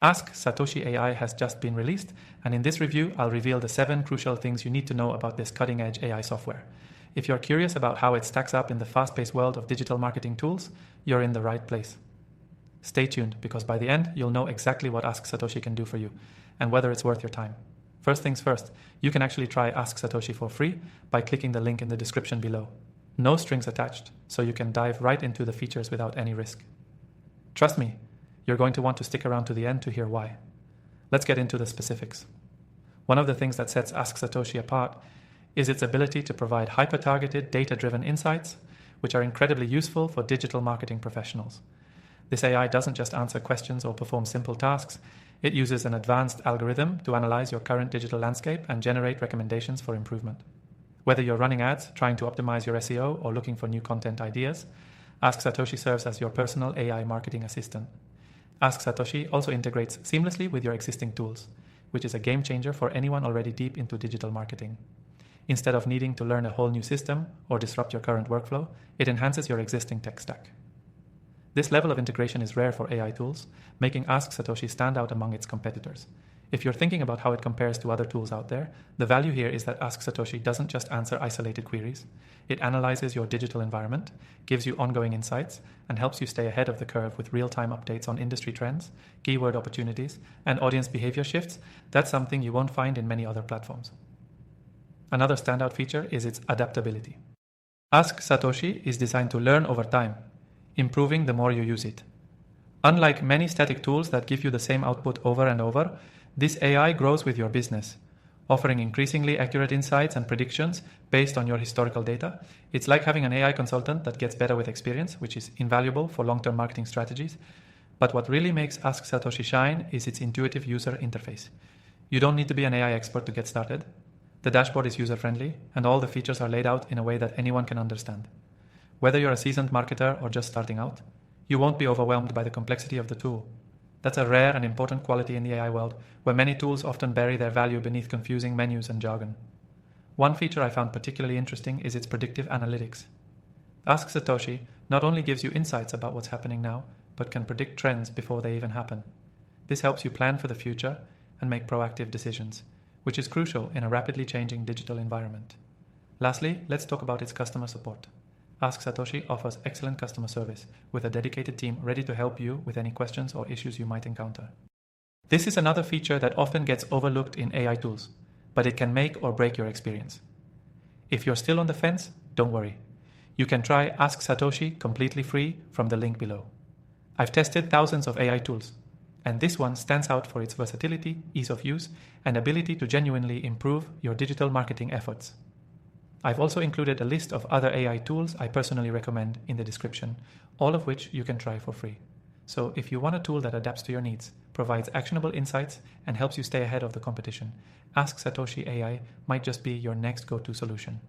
AskSatoshi AI has just been released, and in this review, I'll reveal the 7 crucial things you need to know about this cutting-edge AI software. If you're curious about how it stacks up in the fast-paced world of digital marketing tools, you're in the right place. Stay tuned, because by the end, you'll know exactly what AskSatoshi can do for you, and whether it's worth your time. First things first, you can actually try AskSatoshi for free by clicking the link in the description below. No strings attached, so you can dive right into the features without any risk. Trust me, you're going to want to stick around to the end to hear why. Let's get into the specifics. One of the things that sets AskSatoshi apart is its ability to provide hyper-targeted, data-driven insights, which are incredibly useful for digital marketing professionals. This AI doesn't just answer questions or perform simple tasks. It uses an advanced algorithm to analyze your current digital landscape and generate recommendations for improvement. Whether you're running ads, trying to optimize your SEO, or looking for new content ideas, AskSatoshi serves as your personal AI marketing assistant. AskSatoshi also integrates seamlessly with your existing tools, which is a game changer for anyone already deep into digital marketing. Instead of needing to learn a whole new system or disrupt your current workflow, it enhances your existing tech stack. This level of integration is rare for AI tools, making AskSatoshi stand out among its competitors. If you're thinking about how it compares to other tools out there, the value here is that AskSatoshi doesn't just answer isolated queries. It analyzes your digital environment, gives you ongoing insights, and helps you stay ahead of the curve with real-time updates on industry trends, keyword opportunities, and audience behavior shifts. That's something you won't find in many other platforms. Another standout feature is its adaptability. AskSatoshi is designed to learn over time, improving the more you use it. Unlike many static tools that give you the same output over and over, this AI grows with your business, offering increasingly accurate insights and predictions based on your historical data. It's like having an AI consultant that gets better with experience, which is invaluable for long-term marketing strategies. But what really makes AskSatoshi shine is its intuitive user interface. You don't need to be an AI expert to get started. The dashboard is user-friendly, and all the features are laid out in a way that anyone can understand. Whether you're a seasoned marketer or just starting out, you won't be overwhelmed by the complexity of the tool. That's a rare and important quality in the AI world, where many tools often bury their value beneath confusing menus and jargon. One feature I found particularly interesting is its predictive analytics. AskSatoshi not only gives you insights about what's happening now, but can predict trends before they even happen. This helps you plan for the future and make proactive decisions, which is crucial in a rapidly changing digital environment. Lastly, let's talk about its customer support. AskSatoshi offers excellent customer service with a dedicated team ready to help you with any questions or issues you might encounter. This is another feature that often gets overlooked in AI tools, but it can make or break your experience. If you're still on the fence, don't worry. You can try AskSatoshi completely free from the link below. I've tested thousands of AI tools, and this one stands out for its versatility, ease of use, and ability to genuinely improve your digital marketing efforts. I've also included a list of other AI tools I personally recommend in the description, all of which you can try for free. So if you want a tool that adapts to your needs, provides actionable insights, and helps you stay ahead of the competition, AskSatoshi AI might just be your next go-to solution.